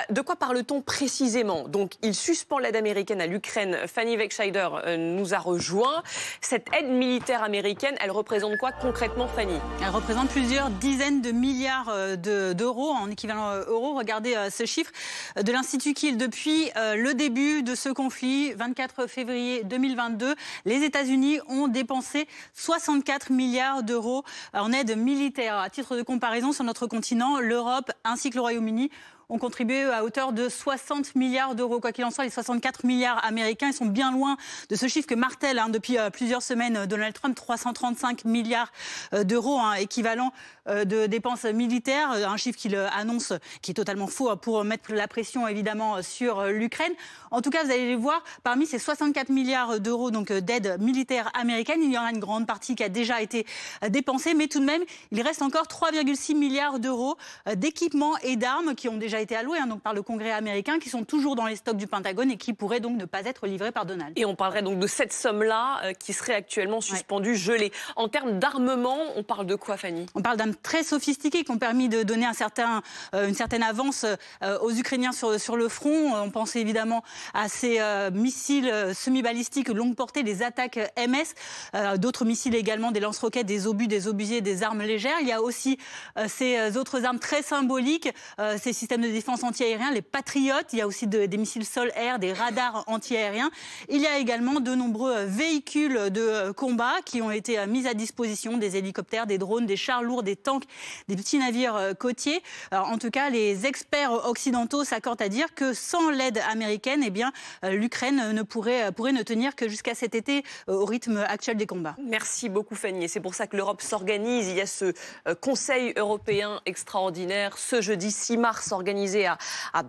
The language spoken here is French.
De quoi parle-t-on précisément? Donc, il suspend l'aide américaine à l'Ukraine. Fanny Wegscheider nous a rejoint. Cette aide militaire américaine, elle représente quoi concrètement, Fanny? Elle représente plusieurs dizaines de milliards d'euros en équivalent euro. Regardez ce chiffre de l'Institut Kiel. Depuis le début de ce conflit, 24 février 2022, les États-Unis ont dépensé 64 milliards d'euros en aide militaire. À titre de comparaison, sur notre continent, l'Europe ainsi que le Royaume-Uni ont contribué à hauteur de 60 milliards d'euros. Quoi qu'il en soit, les 64 milliards américains, ils sont bien loin de ce chiffre que martèle depuis plusieurs semaines Donald Trump, 335 milliards d'euros, équivalent de dépenses militaires, un chiffre qu'il annonce qui est totalement faux pour mettre la pression évidemment sur l'Ukraine. En tout cas, vous allez les voir, parmi ces 64 milliards d'euros donc d'aide militaire américaine, il y en a une grande partie qui a déjà été dépensée, mais tout de même, il reste encore 3,6 milliards d'euros d'équipements et d'armes qui ont déjà été alloués donc par le Congrès américain, qui sont toujours dans les stocks du Pentagone et qui pourraient donc ne pas être livrés par Donald. Et on parlerait donc de cette somme-là qui serait actuellement suspendue, gelée. En termes d'armement, on parle de quoi, Fanny? On parle d'armes très sophistiquées qui ont permis de donner une certaine avance aux Ukrainiens sur le front. On pense évidemment à ces missiles semi-balistiques longue portée, les attaques MS, d'autres missiles également, des lance-roquettes, des obus, des obusiers, des armes légères. Il y a aussi ces autres armes très symboliques, ces systèmes de défense anti-aérien, les Patriotes. Il y a aussi des missiles sol-air, des radars anti-aériens. Il y a également de nombreux véhicules de combat qui ont été mis à disposition, des hélicoptères, des drones, des chars lourds, des tanks, des petits navires côtiers. Alors, en tout cas, les experts occidentaux s'accordent à dire que sans l'aide américaine, l'Ukraine ne pourrait ne tenir que jusqu'à cet été au rythme actuel des combats. Merci beaucoup, Fanny. Et c'est pour ça que l'Europe s'organise. Il y a ce Conseil européen extraordinaire ce jeudi 6 mars organisé à